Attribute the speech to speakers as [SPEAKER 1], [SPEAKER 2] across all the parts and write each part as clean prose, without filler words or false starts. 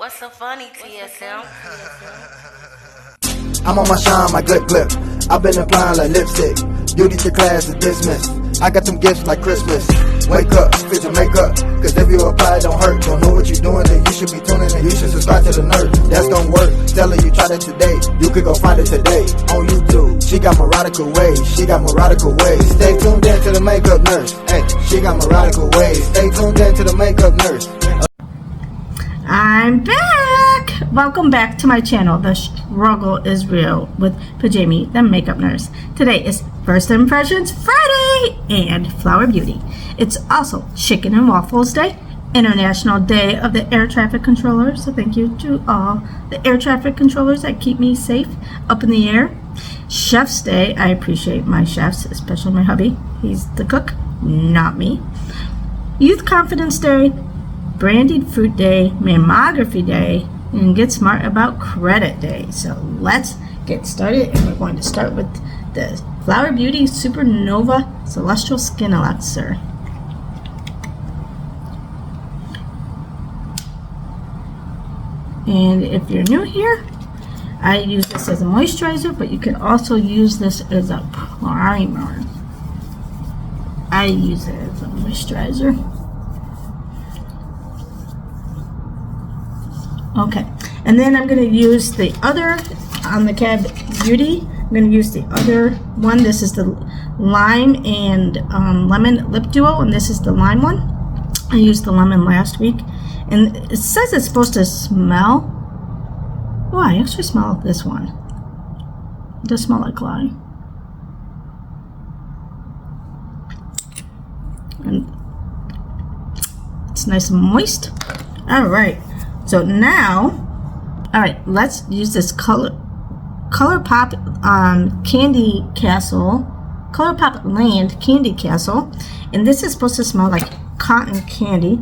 [SPEAKER 1] What's so funny, TSM?
[SPEAKER 2] I'm on my shine, my good clip. I've been applying like lipstick. Duty to class is dismissed. I got some gifts like Christmas. Wake up, fit your makeup. Cause if you apply, it don't hurt. Don't know what you're doing, then you should be tuning in. You should subscribe to the nerd. That's gonna work. Tell her you tried it today. You could go find it today on YouTube. She got moradical ways. She got moradical ways. Stay tuned in to the makeup nurse. Hey, she got moradical ways. Stay tuned in to the makeup nurse.
[SPEAKER 3] I'm back! Welcome back to my channel, The Struggle is Real, with Pajami, the makeup nurse. Today is First Impressions Friday and Flower Beauty. It's also Chicken and Waffles Day, International Day of the Air Traffic Controller. So thank you to all the air traffic controllers that keep me safe up in the air. Chef's Day. I appreciate my chefs, especially my hubby. He's the cook, not me. Youth Confidence Day, Brandied Fruit Day, Mammography Day, and Get Smart About Credit Day. So let's get started, and we're going to start with the Flower Beauty Supernova Celestial Skin Elixir. And if you're new here, I use this as a moisturizer, but you can also use this as a primer. I use it as a moisturizer. Okay, and then I'm going to use the other on the Cab Beauty. I'm going to use the other one. This is the lime and lemon lip duo, and this is the lime one. I used the lemon last week, and it says it's supposed to smell. Oh, I actually smell this one. It does smell like lime. And it's nice and moist. All right. So now, all right, let's use this ColourPop Candy Castle, ColourPop Land Candy Castle, and this is supposed to smell like cotton candy,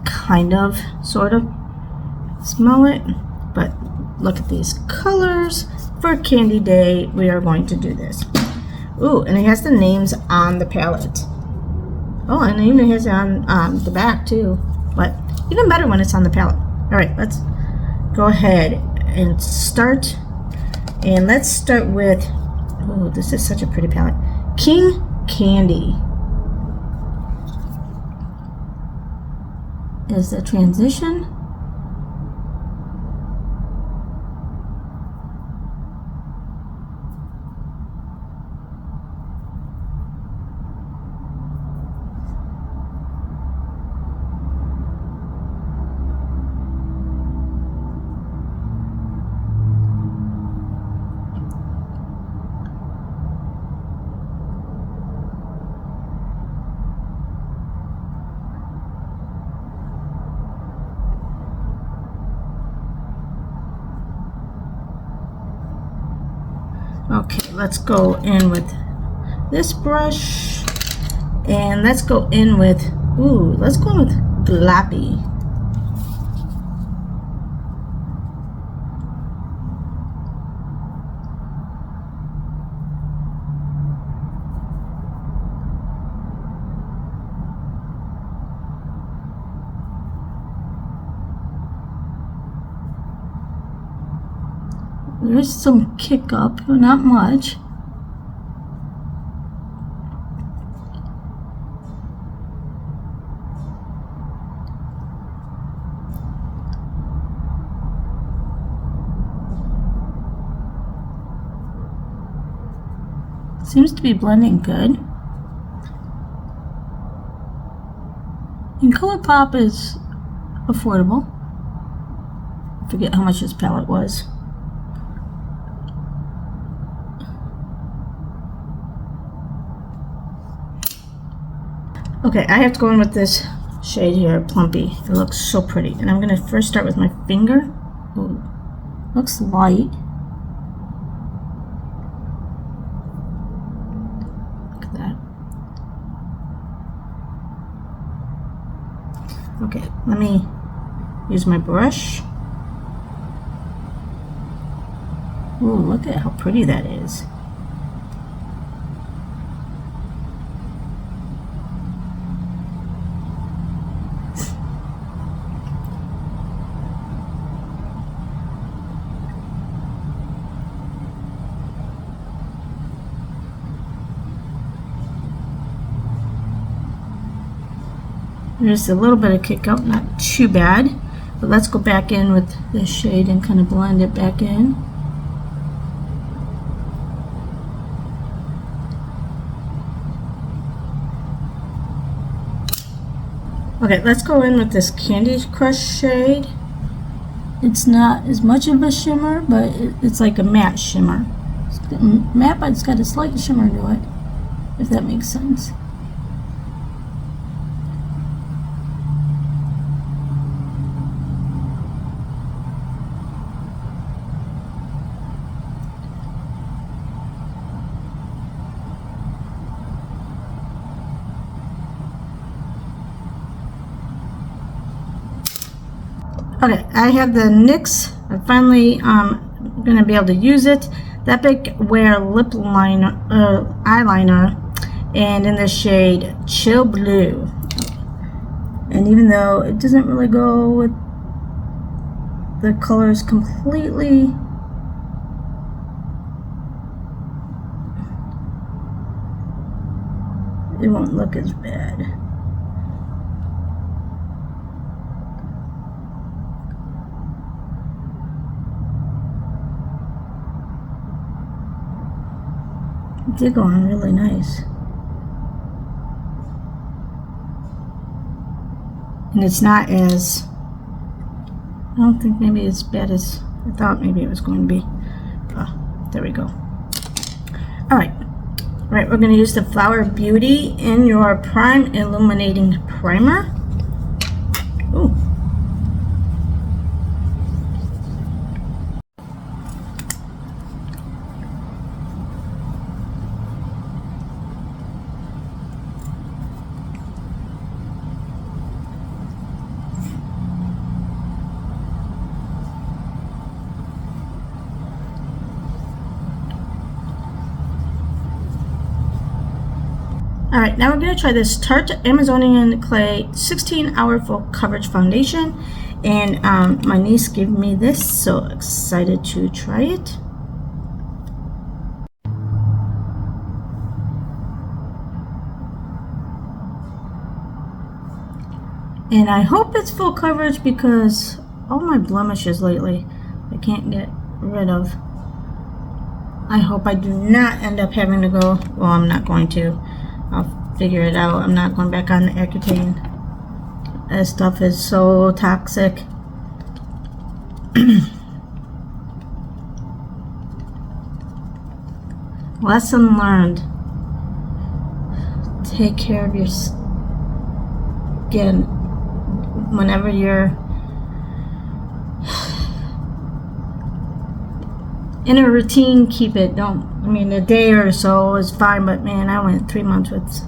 [SPEAKER 3] kind of, sort of, smell it, but look at these colors. For Candy Day, we are going to do this. Ooh, and it has the names on the palette. Oh, and it even has it on the back too. But even better when it's on the palette. All right, let's go ahead and start. And let's start with, oh, this is such a pretty palette. King Candy is the transition. Okay, let's go in with this brush, and let's go in with, let's go in with Gloppy. There's some kick up, but not much. Seems to be blending good. And ColourPop is affordable. I forget how much this palette was. Okay, I have to go in with this shade here, Plumpy. It looks so pretty. And I'm going to first start with my finger. Ooh, looks light. Look at that. Okay, let me use my brush. Ooh, look at how pretty that is. There's a little bit of kick up, not too bad. But let's go back in with this shade and kind of blend it back in. Okay, let's go in with this Candy Crush shade. It's not as much of a shimmer, but it's like a matte shimmer. It's matte, but it's got a slight shimmer to it, if that makes sense. Okay, I have the NYX. I finally gonna be able to use it. That Big Wear lip liner, eyeliner, and in the shade Chill Blue. And even though it doesn't really go with the colors completely, it won't look as bad. It did go on really nice. And it's not as, I don't think maybe as bad as I thought maybe it was going to be. There we go. Alright. Alright, we're going to use the Flower Beauty in your Prime Illuminating Primer. Ooh. Alright, now we're going to try this Tarte Amazonian Clay 16-Hour Full Coverage Foundation. And my niece gave me this, so excited to try it. And I hope it's full coverage because all my blemishes lately I can't get rid of. I hope I do not end up having to go, well, I'm not going to. I'll figure it out. I'm not going back on the Accutane. That stuff is so toxic. Lesson learned. Take care of your skin whenever you're in a routine. Keep it. I mean, a day or so is fine, but man, I went 3 months with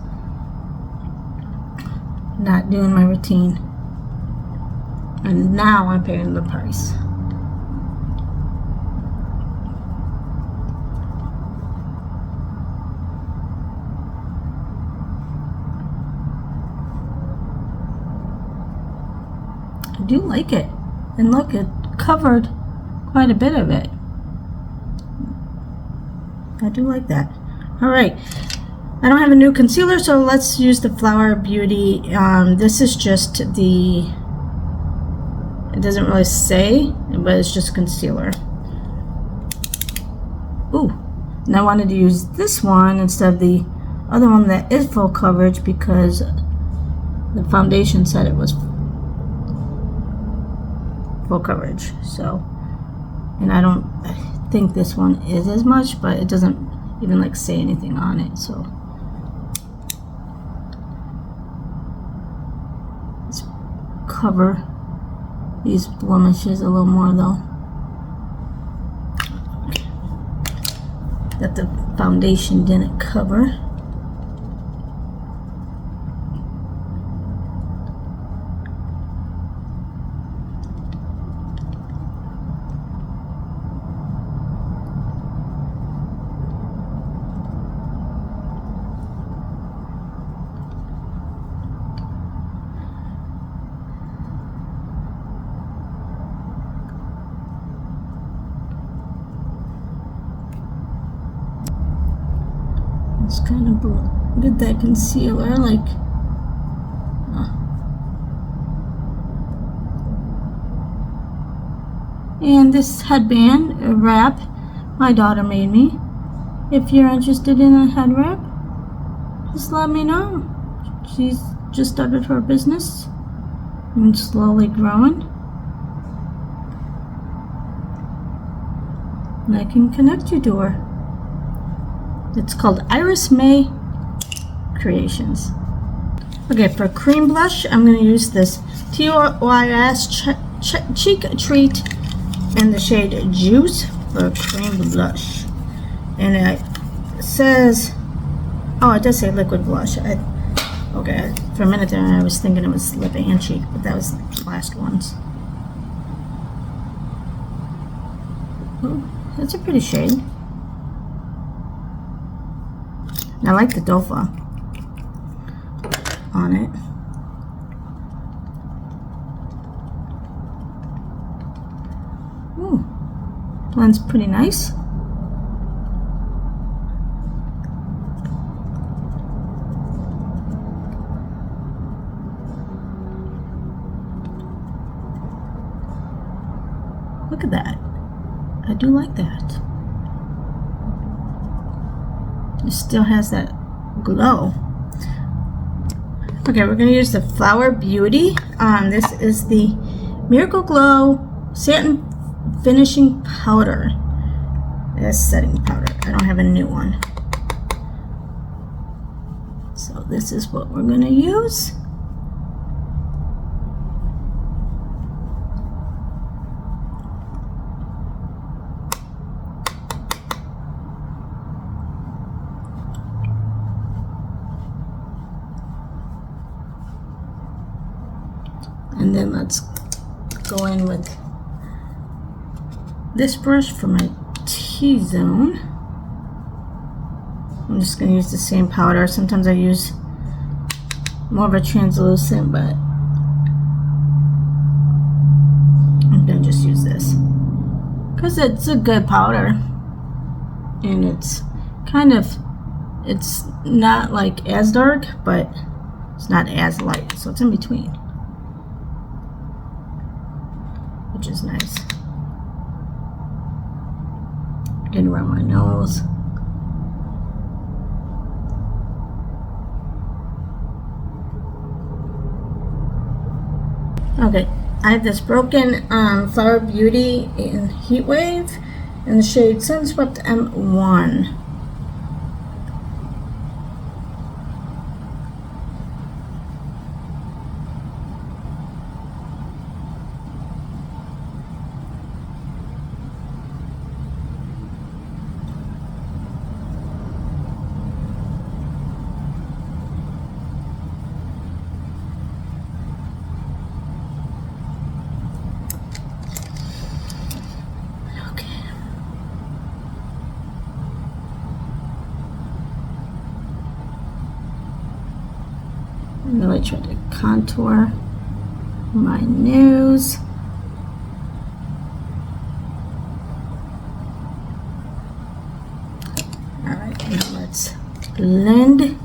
[SPEAKER 3] not doing my routine, and now I'm paying the price. I do like it, and look, it covered quite a bit of it. I do like that. Alright, I don't have a new concealer, so let's use the Flower Beauty. This is just the, it doesn't really say, but it's just concealer. Ooh, and I wanted to use this one instead of the other one that is full coverage because the foundation said it was full coverage. So, and I think this one is as much, but it doesn't even like say anything on it. So let's cover these blemishes a little more though, that the foundation didn't cover. Just kind of get that concealer, like And this headband wrap my daughter made me. If you're interested in a head wrap, just let me know. She's just started her business and slowly growing. And I can connect you to her. It's called Iris May Creations. Okay, for cream blush, I'm going to use this TYS Cheek Treat in the shade Juice for cream blush. And it says, oh, it does say liquid blush. Okay, for a minute there I was thinking it was lip and cheek, but that was the last ones. Oh, that's a pretty shade. I like the dofa on it. Ooh, blends pretty nice. Look at that. I do like that. It still has that glow. Okay, we're going to use the Flower Beauty. This is the Miracle Glow Satin Finishing Powder. That's setting powder. I don't have a new one. So this is what we're going to use. And then let's go in with this brush for my T-zone. I'm just going to use the same powder. Sometimes I use more of a translucent, but I'm going to just use this because it's a good powder. And it's kind of, it's not like as dark, but it's not as light. So it's in between, which is nice. Getting around my nose. Okay, I have this broken Flower Beauty in Heat Wave in the shade Sunswept M1. Really try to contour my nose. Alright, now let's blend.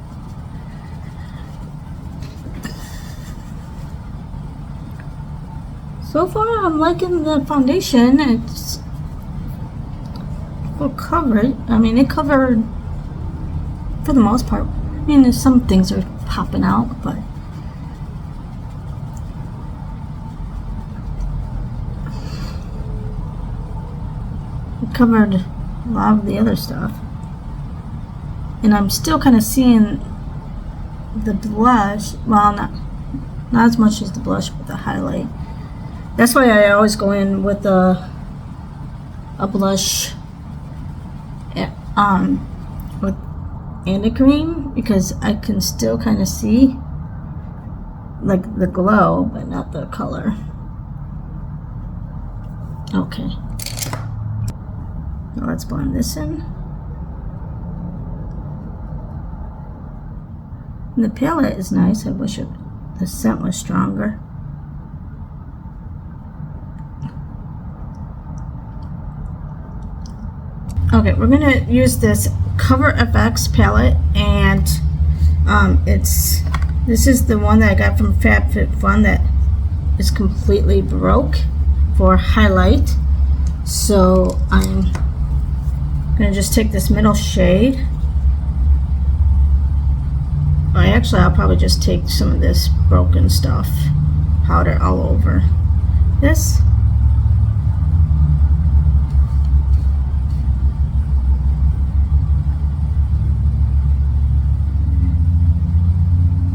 [SPEAKER 3] So far I'm liking the foundation. It's full coverage. I mean, it covered for the most part. I mean, there's some things are popping out, but it covered a lot of the other stuff. And I'm still kind of seeing the blush, well, not as much as the blush, but the highlight. That's why I always go in with a blush with and a cream, because I can still kind of see like the glow but not the color. Okay, now let's blend this in. And the palette is nice. I wish the scent was stronger. Okay, we're gonna use this Cover FX palette, and this is the one that I got from FabFitFun that is completely broke for highlight. So I'm gonna just take this middle shade. I'll probably just take some of this broken stuff, powder all over this.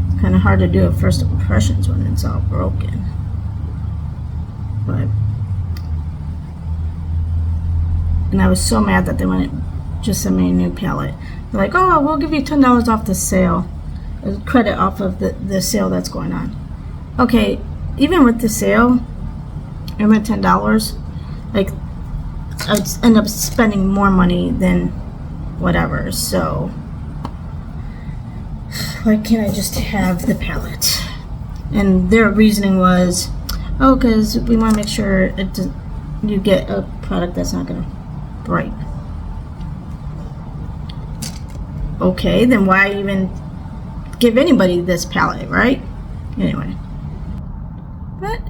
[SPEAKER 3] It's kind of hard to do at first impressions when it's all broken, and I was so mad that they wouldn't just send me a new palette. They're like, oh, we'll give you $10 off the sale, credit off of the sale that's going on. Okay, even with the sale, I'm at $10. Like, I would end up spending more money than whatever. So why can't I just have the palette? And their reasoning was, oh, because we want to make sure you get a product that's not going to break. Okay, then why even give anybody this palette, right? Anyway, but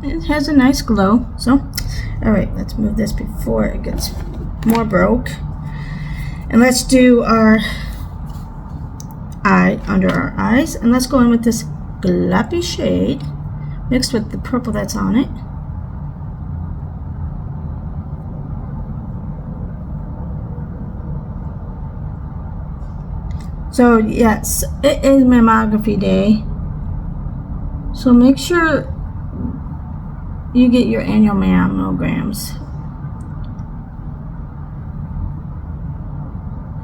[SPEAKER 3] it has a nice glow. So, all right, let's move this before it gets more broke, and let's do our eye under our eyes, and let's go in with this gloppy shade mixed with the purple that's on it. So yes, it is mammography day, so make sure you get your annual mammograms.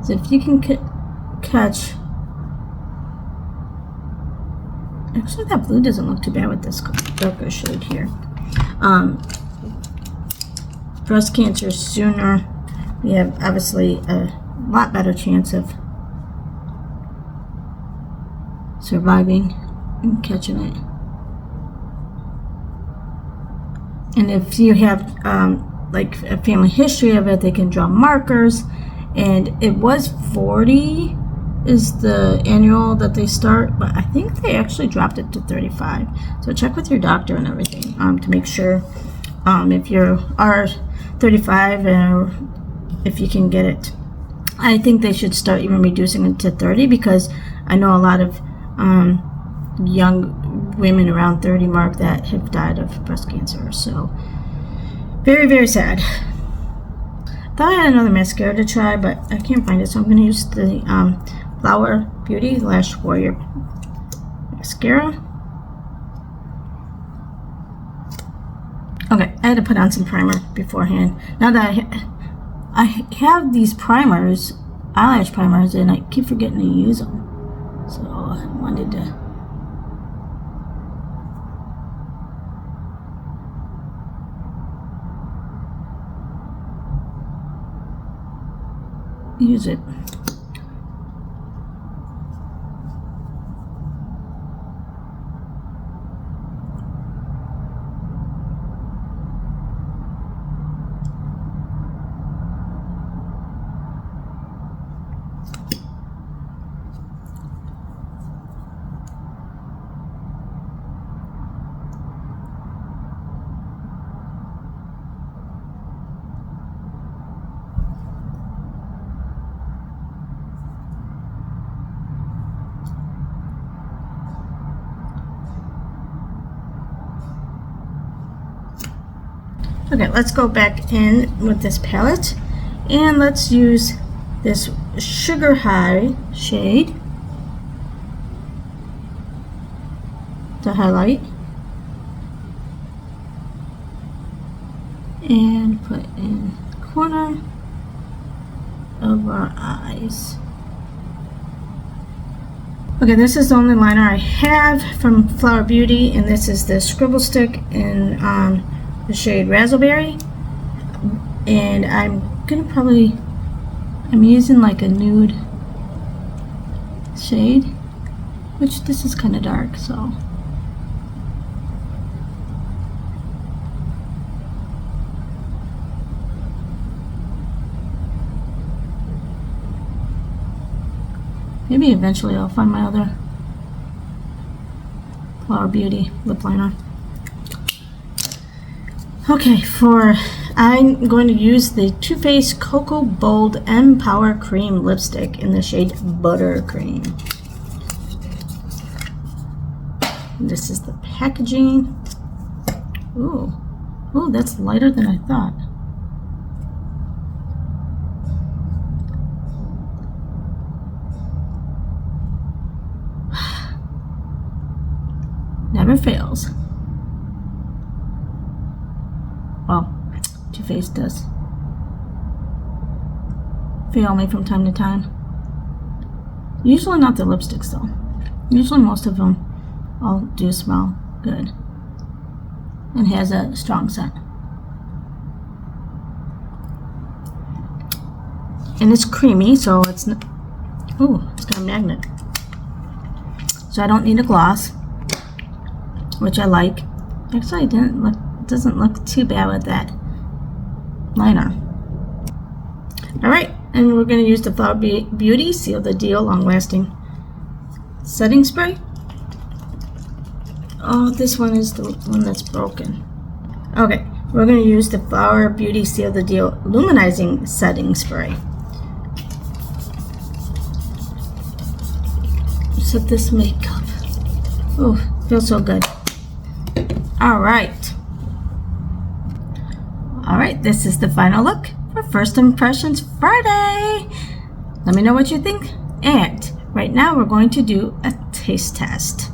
[SPEAKER 3] So if you can catch, actually that blue doesn't look too bad with this darker shade here. Breast cancer sooner, we have obviously a lot better chance of surviving and catching it. And if you have like a family history of it, they can draw markers. And it was 40 is the annual that they start, but I think they actually dropped it to 35. So check with your doctor and everything to make sure if you are 35 or if you can get it. I think they should start even reducing it to 30, because I know a lot of young women around 30 mark that have died of breast cancer. So very, very sad. Thought I had another mascara to try, but I can't find it, so I'm going to use the Flower Beauty Lash Warrior mascara. Okay, I had to put on some primer beforehand. Now that I have these primers, eyelash primers, and I keep forgetting to use them. So I wanted to use it. Okay, let's go back in with this palette, and let's use this Sugar High shade to highlight and put in the corner of our eyes. Okay, this is the only liner I have from Flower Beauty, and this is the Scribble Stick in the shade Razzleberry. And I'm using like a nude shade, which this is kind of dark, so maybe eventually I'll find my other Flower Beauty lip liner. Okay, for I'm going to use the Too Faced Cocoa Bold Empower Cream Lipstick in the shade Buttercream. This is the packaging. Ooh, that's lighter than I thought. Never fails. Well, Too Faced does fail me from time to time. Usually not the lipsticks though. Usually most of them all do smell good and has a strong scent. And it's creamy, so it's it's got a magnet. So I don't need a gloss, which I like. Actually, it doesn't look too bad with that liner. Alright, and we're going to use the Flower Beauty Seal the Deal Long Lasting Setting Spray. Oh, this one is the one that's broken. Okay, we're going to use the Flower Beauty Seal the Deal Luminizing Setting Spray. Set this makeup. Oh, feels so good. Alright, this is the final look for First Impressions Friday. Let me know what you think. And right now we're going to do a taste test.